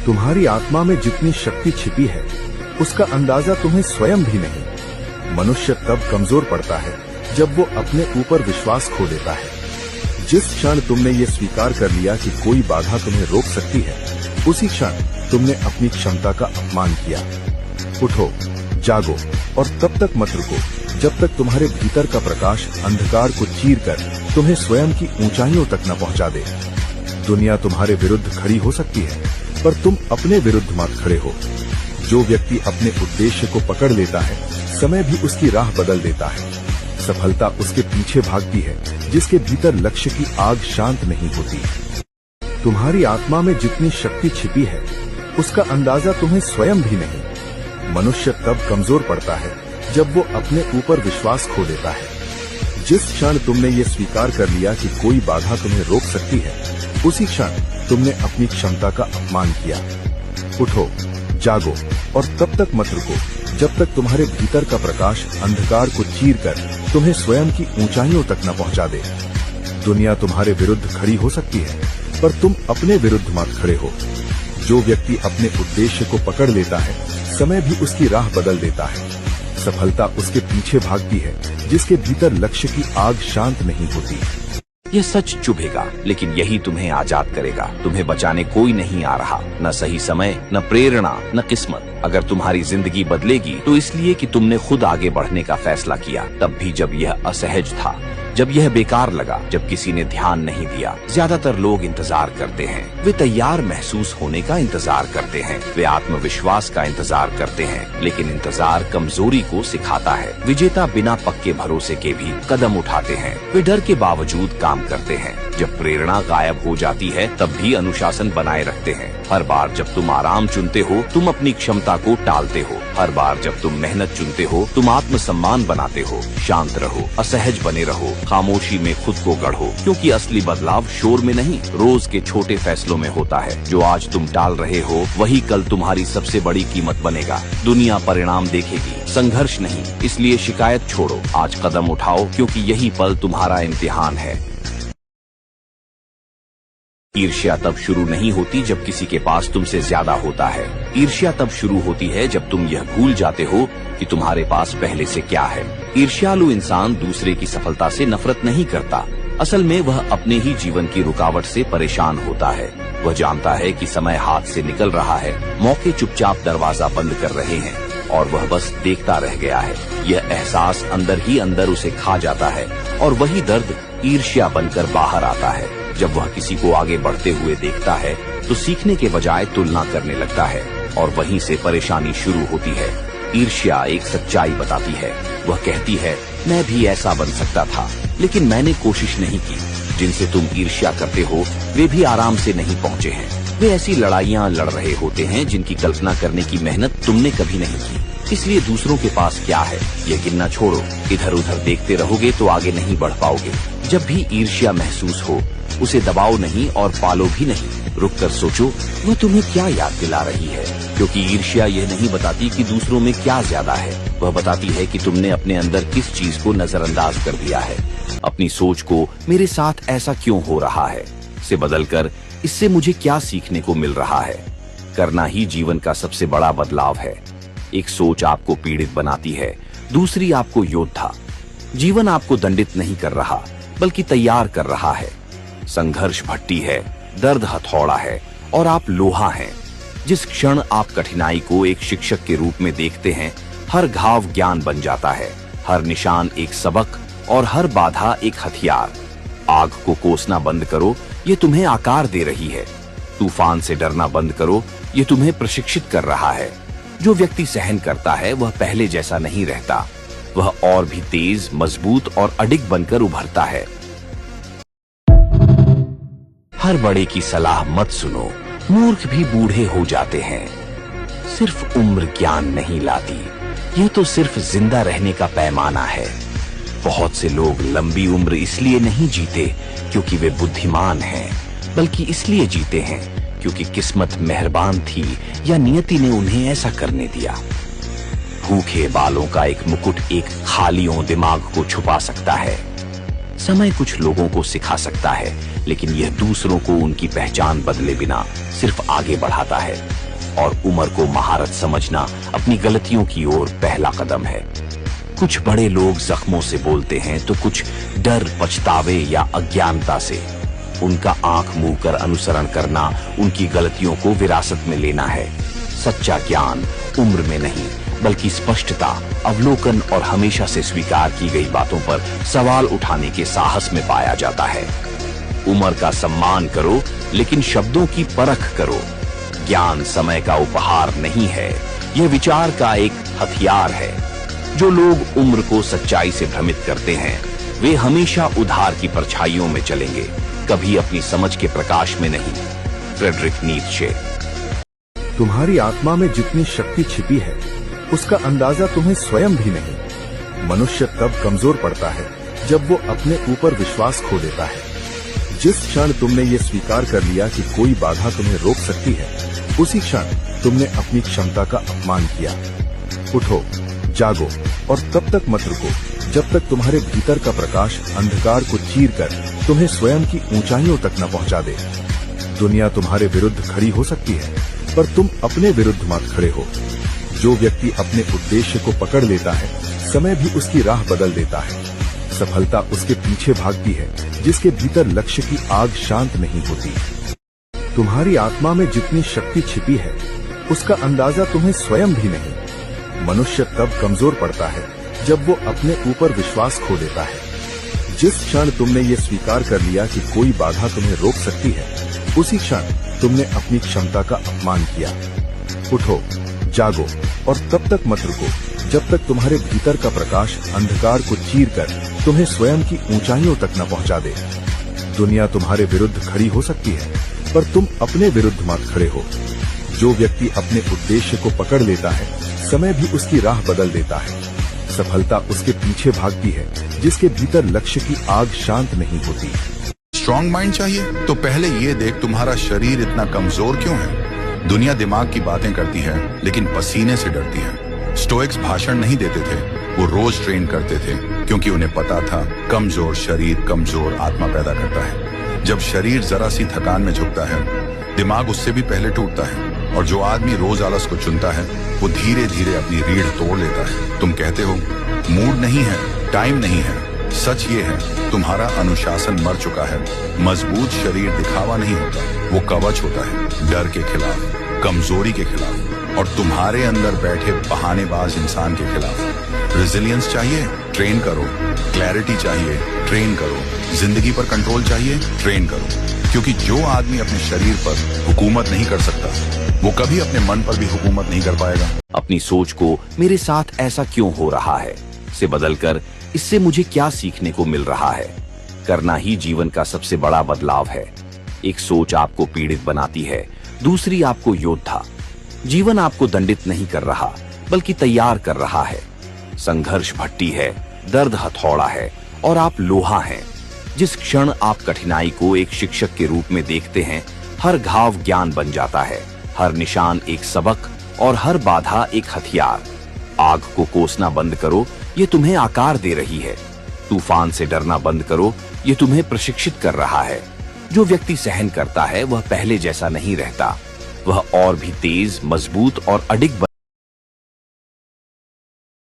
तुम्हारी आत्मा में जितनी शक्ति छिपी है उसका अंदाजा तुम्हें स्वयं भी नहीं। मनुष्य तब कमजोर पड़ता है जब वो अपने ऊपर विश्वास खो देता है। जिस क्षण तुमने ये स्वीकार कर लिया कि कोई बाधा तुम्हें रोक सकती है, उसी क्षण तुमने अपनी क्षमता का अपमान किया। उठो, जागो और तब तक मत रुको जब तक तुम्हारे भीतर का प्रकाश अंधकार को चीरकर तुम्हें स्वयं की ऊंचाइयों तक न पहुंचा दे। दुनिया तुम्हारे विरुद्ध खड़ी हो सकती है, पर तुम अपने विरुद्ध मत खड़े हो। जो व्यक्ति अपने उद्देश्य को पकड़ लेता है, समय भी उसकी राह बदल देता है। सफलता उसके पीछे भागती है जिसके भीतर लक्ष्य की आग शांत नहीं होती। तुम्हारी आत्मा में जितनी शक्ति छिपी है उसका अंदाजा तुम्हें स्वयं भी नहीं। मनुष्य तब कमजोर पड़ता है जब वो अपने ऊपर विश्वास खो देता है। जिस क्षण तुमने ये स्वीकार कर लिया कि कोई बाधा तुम्हें रोक सकती है, उसी क्षण तुमने अपनी क्षमता का अपमान किया। उठो, जागो और तब तक मत रुको जब तक तुम्हारे भीतर का प्रकाश अंधकार को चीरकर तुम्हें स्वयं की ऊंचाइयों तक न पहुंचा दे। दुनिया तुम्हारे विरुद्ध खड़ी हो सकती है, पर तुम अपने विरुद्ध मत खड़े हो। जो व्यक्ति अपने उद्देश्य को पकड़ लेता है, समय भी उसकी राह बदल देता है। सफलता उसके पीछे भागती है जिसके भीतर लक्ष्य की आग शांत नहीं होती। यह सच चुभेगा, लेकिन यही तुम्हें आजाद करेगा। तुम्हें बचाने कोई नहीं आ रहा, न सही समय, न प्रेरणा, न किस्मत। अगर तुम्हारी जिंदगी बदलेगी तो इसलिए कि तुमने खुद आगे बढ़ने का फैसला किया, तब भी जब यह असहज था, जब यह बेकार लगा, जब किसी ने ध्यान नहीं दिया। ज्यादातर लोग इंतजार करते हैं, वे तैयार महसूस होने का इंतजार करते हैं, वे आत्मविश्वास का इंतजार करते हैं, लेकिन इंतजार कमजोरी को सिखाता है। विजेता बिना पक्के भरोसे के भी कदम उठाते हैं, वे डर के बावजूद काम करते हैं। जब प्रेरणा गायब हो जाती है तब भी अनुशासन बनाए रखते हैं। हर बार जब तुम आराम चुनते हो, तुम अपनी क्षमता को टालते हो। हर बार जब तुम मेहनत चुनते हो, तुम आत्मसम्मान बनाते हो। शांत रहो, असहज बने रहो, खामोशी में खुद को गढ़ो, क्योंकि असली बदलाव शोर में नहीं, रोज के छोटे फैसलों में होता है। जो आज तुम टाल रहे हो, वही कल तुम्हारी सबसे बड़ी कीमत बनेगा। दुनिया परिणाम देखेगी, संघर्ष नहीं। इसलिए शिकायत छोड़ो, आज कदम उठाओ, क्योंकि यही पल तुम्हारा इम्तिहान है। ईर्ष्या तब शुरू नहीं होती जब किसी के पास तुमसे ज्यादा होता है। ईर्ष्या तब शुरू होती है जब तुम यह भूल जाते हो कि तुम्हारे पास पहले से क्या है। ईर्ष्यालु इंसान दूसरे की सफलता से नफरत नहीं करता, असल में वह अपने ही जीवन की रुकावट से परेशान होता है। वह जानता है कि समय हाथ से निकल रहा है, मौके चुपचाप दरवाजा बंद कर रहे हैं और वह बस देखता रह गया है। यह एहसास अंदर ही अंदर उसे खा जाता है और वही दर्द ईर्ष्या बनकर बाहर आता है। जब वह किसी को आगे बढ़ते हुए देखता है तो सीखने के बजाय तुलना करने लगता है और वहीं से परेशानी शुरू होती है। ईर्ष्या एक सच्चाई बताती है। वह कहती है, मैं भी ऐसा बन सकता था, लेकिन मैंने कोशिश नहीं की। जिनसे तुम ईर्ष्या करते हो वे भी आराम से नहीं पहुँचे हैं। वे ऐसी लड़ाइयाँ लड़ रहे होते हैं जिनकी कल्पना करने की मेहनत तुमने कभी नहीं की। इसलिए दूसरों के पास क्या है यह गिनना छोड़ो। इधर उधर देखते रहोगे तो आगे नहीं बढ़ पाओगे। जब भी ईर्ष्या महसूस हो, उसे दबाओ नहीं और पालो भी नहीं। रुक कर सोचो, वह तुम्हें क्या याद दिला रही है, क्योंकि ईर्ष्या यह नहीं बताती कि दूसरों में क्या ज्यादा है, वह बताती है कि तुमने अपने अंदर किस चीज को नजरअंदाज कर दिया है। अपनी सोच को मेरे साथ ऐसा क्यों हो रहा है से बदलकर इससे मुझे क्या सीखने को मिल रहा है, करना ही जीवन का सबसे बड़ा बदलाव है। एक सोच आपको पीड़ित बनाती है, दूसरी आपको योद्धा। जीवन आपको दंडित नहीं कर रहा बल्कि तैयार कर रहा है। संघर्ष भट्टी है, दर्द हथौड़ा है और आप लोहा हैं। जिस क्षण आप कठिनाई को एक शिक्षक के रूप में देखते हैं, हर घाव ज्ञान बन जाता है, हर निशान एक सबक और हर बाधा एक हथियार। आग को कोसना बंद करो, ये तुम्हें आकार दे रही है। तूफान से डरना बंद करो, ये तुम्हें प्रशिक्षित कर रहा है। जो व्यक्ति सहन करता है वह पहले जैसा नहीं रहता, वह और भी तेज, मजबूत और अडिग बनकर उभरता है। हर बड़े की सलाह मत सुनो, मूर्ख भी बूढ़े हो जाते हैं। सिर्फ उम्र ज्ञान नहीं लाती, ये तो सिर्फ जिंदा रहने का पैमाना है। बहुत से लोग लंबी उम्र इसलिए नहीं जीते क्योंकि वे बुद्धिमान हैं, बल्कि इसलिए जीते हैं क्योंकि किस्मत मेहरबान थी या नियति ने उन्हें ऐसा करने दिया। भूखे बालों का एक मुकुट एक खालियों दिमाग को छुपा सकता है। समय कुछ लोगों को सिखा सकता है, लेकिन यह दूसरों को उनकी पहचान बदले बिना सिर्फ आगे बढ़ाता है। और उम्र को महारत समझना अपनी गलतियों की ओर पहला कदम है। कुछ बड़े लोग जख्मों से बोलते हैं तो कुछ डर, पछतावे या अज्ञानता से। उनका आंख मूंद कर अनुसरण करना उनकी गलतियों को विरासत में लेना है। सच्चा ज्ञान उम्र में नहीं, बल्कि स्पष्टता, अवलोकन और हमेशा से स्वीकार की गई बातों पर सवाल उठाने के साहस में पाया जाता है। उम्र का सम्मान करो, लेकिन शब्दों की परख करो। ज्ञान समय का उपहार नहीं है, यह विचार का एक हथियार है। जो लोग उम्र को सच्चाई से भ्रमित करते हैं, वे हमेशा उधार की परछाइयों में चलेंगे, कभी अपनी समझ के प्रकाश में नहीं। Friedrich Nietzsche. तुम्हारी आत्मा में जितनी शक्ति छिपी है, उसका अंदाजा तुम्हें स्वयं भी नहीं। मनुष्य तब कमजोर पड़ता है जब वो अपने ऊपर विश्वास खो देता है। जिस क्षण तुमने ये स्वीकार कर लिया कि कोई बाधा तुम्हें रोक सकती है, उसी क्षण तुमने अपनी क्षमता का अपमान किया। उठो, जागो और तब तक मत रुको जब तक तुम्हारे भीतर का प्रकाश अंधकार को चीरकर तुम्हें स्वयं की ऊंचाइयों तक न पहुंचा दे। दुनिया तुम्हारे विरुद्ध खड़ी हो सकती है, पर तुम अपने विरुद्ध मत खड़े हो। जो व्यक्ति अपने उद्देश्य को पकड़ लेता है, समय भी उसकी राह बदल देता है। सफलता उसके पीछे भागती है जिसके भीतर लक्ष्य की आग शांत नहीं होती। तुम्हारी आत्मा में जितनी शक्ति छिपी है, उसका अंदाजा तुम्हें स्वयं भी नहीं। मनुष्य तब कमजोर पड़ता है जब वो अपने ऊपर विश्वास खो देता है। जिस क्षण तुमने ये स्वीकार कर लिया कि कोई बाधा तुम्हें रोक सकती है, उसी क्षण तुमने अपनी क्षमता का अपमान किया। उठो, जागो और तब तक मत रुको जब तक तुम्हारे भीतर का प्रकाश अंधकार को चीरकर तुम्हें स्वयं की ऊंचाइयों तक न पहुंचा दे। दुनिया तुम्हारे विरुद्ध खड़ी हो सकती है, पर तुम अपने विरुद्ध मत खड़े हो। जो व्यक्ति अपने उद्देश्य को पकड़ लेता है, समय भी उसकी राह बदल देता है। सफलता उसके पीछे भागती है जिसके भीतर लक्ष्य की आग शांत नहीं होती। स्ट्रॉन्ग माइंड चाहिए तो पहले ये देख तुम्हारा शरीर इतना कमजोर क्यों है। दुनिया दिमाग की बातें करती है, लेकिन पसीने से डरती है। स्टोइक्स भाषण नहीं देते थे, वो रोज ट्रेन करते थे, क्योंकि उन्हें पता था कमजोर शरीर कमजोर आत्मा पैदा करता है। जब शरीर जरा सी थकान में झुकता है, दिमाग उससे भी पहले टूटता है। और जो आदमी रोज आलस को चुनता है, वो धीरे धीरे अपनी रीढ़ तोड़ लेता है। तुम कहते हो मूड नहीं है, टाइम नहीं है। सच ये है, तुम्हारा अनुशासन मर चुका है। मजबूत शरीर दिखावा नहीं होता, वो कवच होता है डर के खिलाफ, कमजोरी के खिलाफ और तुम्हारे अंदर बैठे बहानेबाज इंसान के खिलाफ। रेजिलियंस चाहिए, ट्रेन करो। क्लैरिटी चाहिए, ट्रेन करो। जिंदगी पर कंट्रोल चाहिए, ट्रेन करो। क्योंकि जो आदमी अपने शरीर पर हुकूमत नहीं कर सकता, वो कभी अपने मन पर भी हुकूमत नहीं कर पाएगा। अपनी सोच को मेरे साथ ऐसा क्यों हो रहा है से बदलकर इससे मुझे क्या सीखने को मिल रहा है, करना ही जीवन का सबसे बड़ा बदलाव है। एक सोच आपको पीड़ित बनाती है, दूसरी आपको योद्धा। जीवन आपको दंडित नहीं कर रहा, बल्कि तैयार कर रहा है। संघर्ष भट्टी है, दर्द हथौड़ा है और आप लोहा हैं। जिस क्षण आप कठिनाई को एक शिक्षक के रूप में देखते हैं, हर घाव ज्ञान बन जाता है, हर निशान एक सबक और हर बाधा एक हथियार। आग को कोसना बंद करो, ये तुम्हें आकार दे रही है। तूफान से डरना बंद करो, ये तुम्हें प्रशिक्षित कर रहा है। जो व्यक्ति सहन करता है, वह पहले जैसा नहीं रहता, वह और भी तेज, मजबूत और अडिग